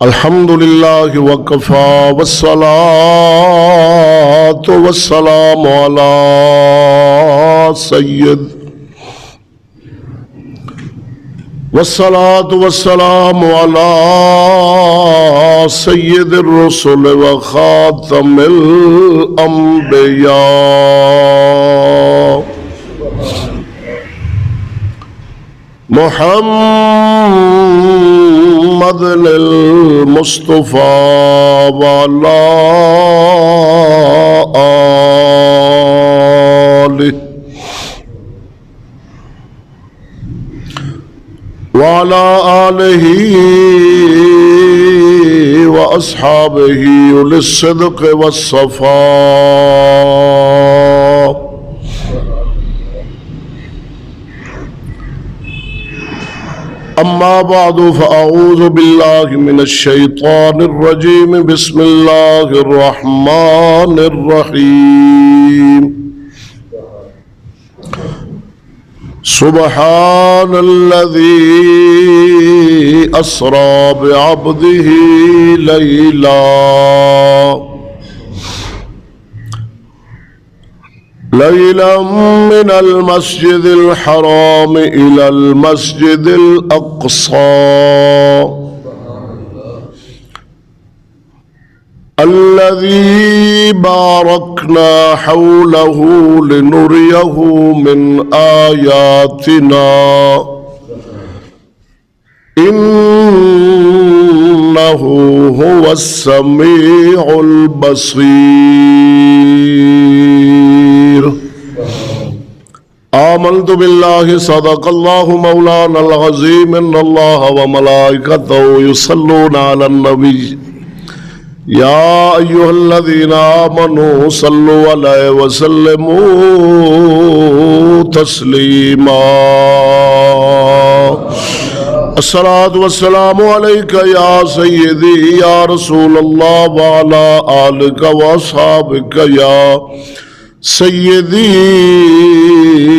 الحمد لله وكفى والصلاة والسلام على سيد الرسل وخاتم الأنبياء محمد المصطفى وعلى آله وأصحابه أولي الصدق والصفاء. أما بعد فأعوذ بالله من الشيطان الرجيم. بسم الله الرحمن الرحيم. سبحان الذي أسرى بعبده ليلا من المسجد الحرام إلى المسجد الأقصى الذي باركنا حوله لنريه من آياتنا إنه هو السميع البصير. آمنت بالله صدق الله مولانا العظيم. إن الله وملائكته يصلون على النبي يا أيها الذين آمنوا صلوا عليه وسلموا تسليما. الصلاة والسلام عليك يا سيدي يا رسول الله وعلى آلك وأصحابك يا سيدي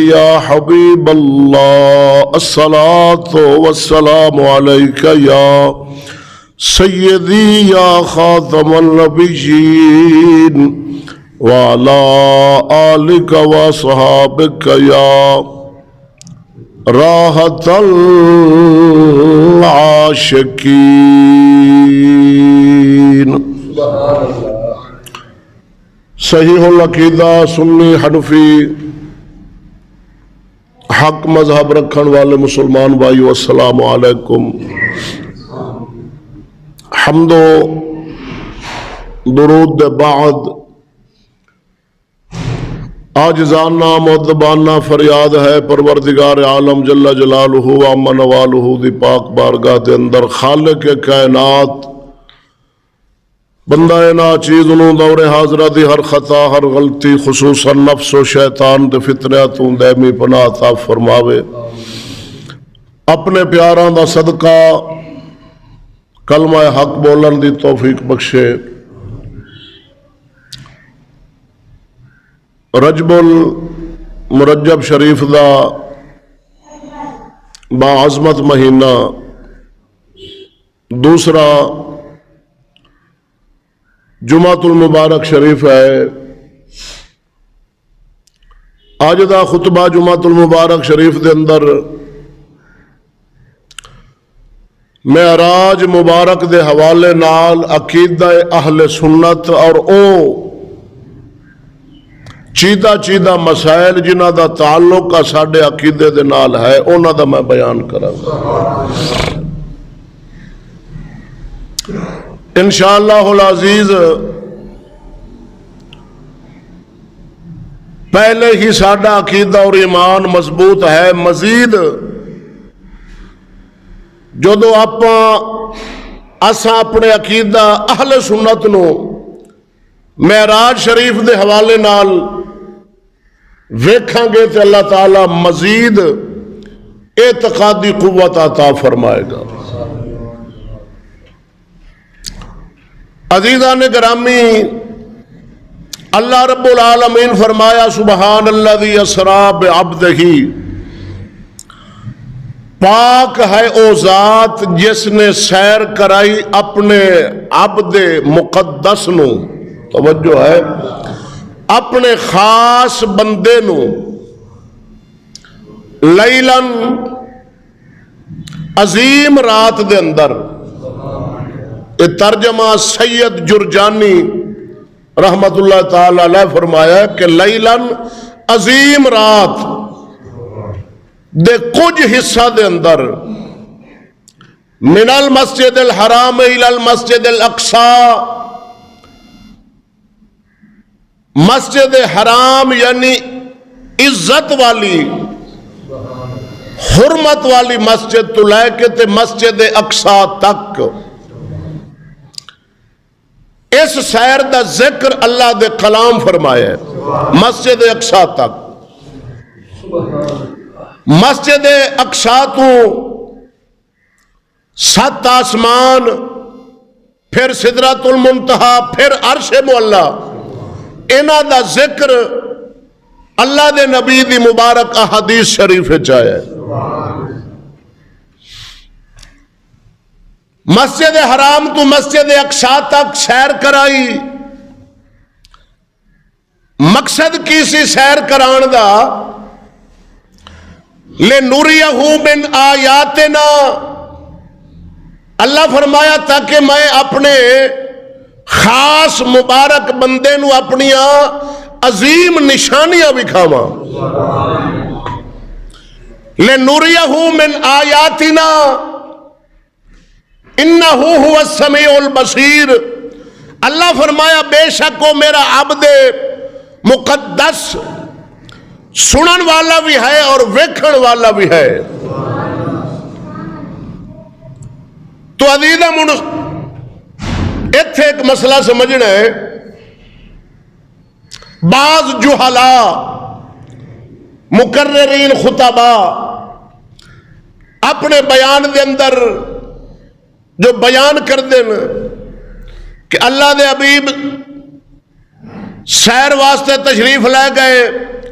يا حبيب الله. الصلاة والسلام عليك يا سيدي يا خاتم النبيين وعلى آلك وأصحابك يا راحة العاشقين. صحیح العقیدہ سنی حنفی حق مذہب رکھن والے مسلمان بھائیو السلام علیکم. حمد و درود دے بعد عاجزانہ مؤدبانہ فریاد ہے پروردگار عالم جل جلالہ و عم نوالہ دی پاک بارگاہ دے اندر خالق کائنات بندہ ناچیز انہوں دور حاضرہ دی ہر خطا ہر غلطی خصوصاً نفس و شیطان دے فطریاتوں دائمی پناہ عطا فرماوے. اپنے پیاراں دا صدقہ کلمہ حق بولن دی توفیق بخشے. رجب المرجب شریف دا باعظمت مہینہ دوسرا جمعۃ المبارک شریف ہے. آج دا خطبہ جمعۃ المبارک شریف دے اندر معراج مبارک دے حوالے نال عقیدہ اہل سنت اور او چیدہ مسائل جنہ دا تعلق ساڈے عقیدے دے نال ہے انہاں دا میں بیان کراں گا انشاءاللہ العزیز. پہلے ہی ساڈا عقیدہ اور ایمان مضبوط ہے. مزید جدو اساں اپنے عقیدہ اہل سنت نو معراج شریف دے حوالے نال ویکھاں گے تے اللہ تعالی مزید اعتقادی قوت عطا فرمائے گا. عزیزان گرامی، اللہ رب العالمین فرمایا سبحان الذی اسریٰ بعبدہ، پاک ہے او ذات جس نے سیر کرائی اپنے عبد مقدس نو، توجہ ہے، اپنے خاص بندے نو، لیلن عظیم رات دے اندر. یہ ترجمہ سید جرجانی رحمت اللہ تعالی علیہ فرمایا کہ لیلن عظیم رات دے کچھ حصہ دے اندر، من المسجد الحرام الى المسجد الاقصی، مسجد حرام یعنی عزت والی حرمت والی مسجد تو لے کے تے مسجد اقصی تک، اس سیر دا ذکر اللہ دے کلام فرمایا ہے. مسجد اقصی تک، مسجد اقصی تو 7 آسمان، پھر سدرۃ المنتہا، پھر عرش معلی، انہاں دا ذکر اللہ دے نبی دی مبارک احادیث شریف وچ آیا ہے. مسجد حرام تو مسجد اقصی تک سیر کرائی. مقصد کی سی سیر کران دا؟ لِنُرِيَهُ مِنْ آیاتنا، اللہ فرمایا تاکہ میں اپنے خاص مبارک بندے نو اپنیاں عظیم نشانیاں بکھاواں. لِنُرِيَهُ مِنْ آیاتنا انہو هو السمیع البصیر. اللہ فرمایا بے شک وہ میرا عبد مقدس سنن والا بھی ہے اور ویکھن والا بھی ہے. تو عزیزاں من ایتھے ایک مسئلہ سمجھنا ہے. بعض جہلاء مقررین خطبہ اپنے بیان دے اندر جو بیان کر دیں کہ اللہ دے حبیب سیر واسطے تشریف لے گئے،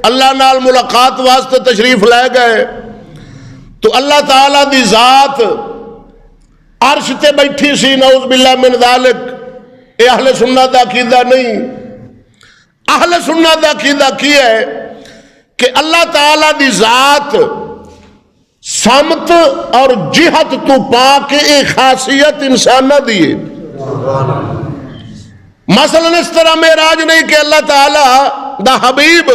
اللہ نال ملاقات واسطے تشریف لے گئے، تو اللہ تعالیٰ دی ذات عرش تے بیٹھی سی. نعوذ باللہ من ذالک. اے اہل سنت دا عقیدہ نہیں. اہل سنت دا عقیدہ کی ہے کہ اللہ تعالیٰ دی ذات سمت اور جہت تو پاک ایک خاصیت انسانہ دیئے. مثلا اس طرح معراج نہیں کہ اللہ تعالیٰ دا حبیب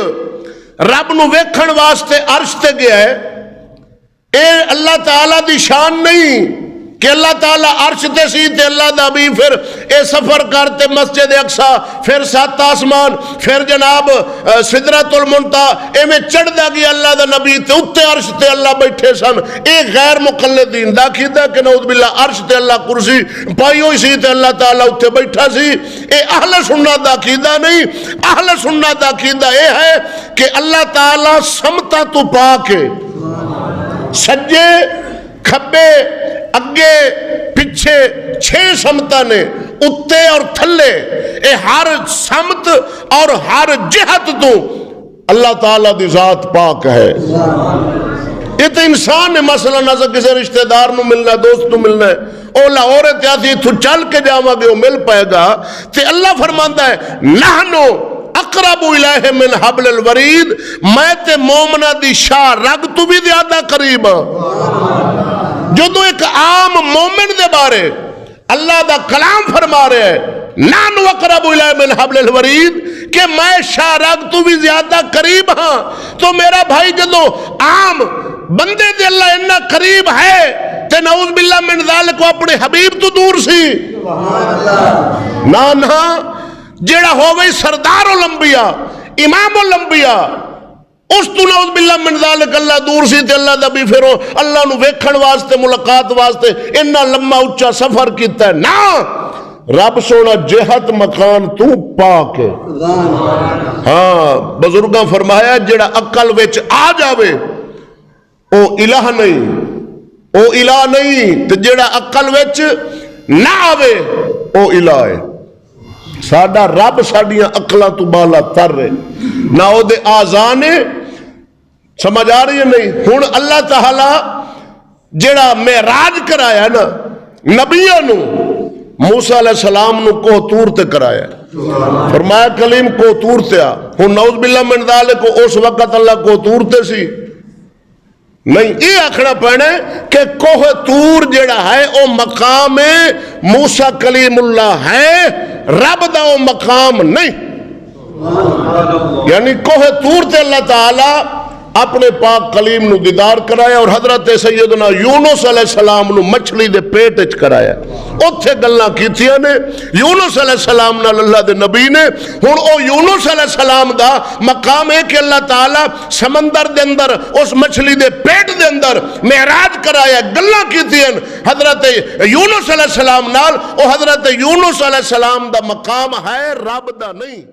رب نو ویکھن واسطے عرش تے گیا ہے. اے اللہ تعالیٰ دی شان نہیں کہ اللہ تعالیٰ عرش تے سی تے اللہ دا حبیب پھر اے سفر کرتے مسجد اقصی، پھر 7 آسمان، پھر جناب سدرۃ المنتہا، اے میں چڑھ دا گیا اللہ دا نبی تے اتے عرش تے اللہ بیٹھے سن. اے غیر مقلدین دا عقیدہ کہ نعوذ باللہ عرش تے اللہ کرسی پائی ہوئی سی تے اللہ تعالیٰ اتے بیٹھا سی. اے اہل سنت دا عقیدہ نہیں. اہل سنت دا عقیدہ اے ہے کہ اللہ تعالیٰ سمتا تو پاک ہے، سجے کھبے اگے پچھے 6 سمتا نے، اتے اور تھلے، اے ہر سمت اور ہر جہت تو اللہ تعالیٰ دی ذات پاک ہے. یہ تو انسان نے مثلا نہ کسی رشتہ دار نو ملنا، دوست نو ملنا ہے، او لاہور اتیاسی تو چل کے جاواں گے وہ مل پائے گا. تے اللہ فرماندا ہے نحنو اقرب الیہ من حبل الورید، میں تے مومنہ دی شاہ رگ تو بھی زیادہ قریب ہاں. جدو ایک عام مومن دے بارے اللہ دا کلام فرما رہے ہیں نحن اقرب الیہ من حبل الورید کہ میں شاہ رگ تو بھی زیادہ قریب ہاں. تو میرا بھائی جدو عام بندے دے اللہ اتنا قریب ہے تے نعوذ باللہ من ذالک کو اپنے حبیب تو دور سی. نہ جیڑا ہو گئی سردار الانبیاء امام الانبیاء اس تو نعوذ باللہ من ذالک اللہ دور سی تے اللہ دا بھی پھر اللہ نو ویکھن واسطے ملاقات واسطے اتنا لمبا اچھا سفر کیتا ہے. نا رب سونا جہت مکان تو پاک ہے. ہاں بزرگاں فرمایا جڑا عقل وچ آ جاوے او الہ نہیں، او الہ نہیں، تے جڑا عقل وچ نہ آوے او الہ ہے. ساڈا رب ساڈیاں عقلاں تو بالا تر ہے، نہ او دے آزانے سمجھ آ رہی ہے نہیں. ہن اللہ تعالی جڑا معراج کرایا نا نبیوں نو، موسیٰ علیہ السلام نو کوہ طور تے کرایا، فرمایا کلیم کوہ طور تے آ. ہن نعوذ باللہ من ذالک کو اس وقت اللہ کوہ طور تے سی نہیں، یہ آکھنا پڑنا کہ کوہ طور جڑا ہے او مقام موسیٰ کلیم اللہ ہے، رب دا او مقام نہیں. یعنی کوہ طور تے اللہ تعالی اپنے پاک کلیم نو دیدار کرایا اور حضرت سیدنا یونس علیہ السلام نو مچھلی دے پیٹ اچ کرایا. اتھے گلاں کیتیاں نے یونس علیہ السلام نال اللہ دے نبی نے. ہن او یونس علیہ السلام دا مقام ہے کہ اللہ تعالی سمندر دے اندر اس مچھلی دے پیٹ دے اندر معراج کرایا، گلاں کیتیاں حضرت یونس علیہ السلام نال. او حضرت یونس علیہ السلام دا مقام ہے، رب دا نہیں.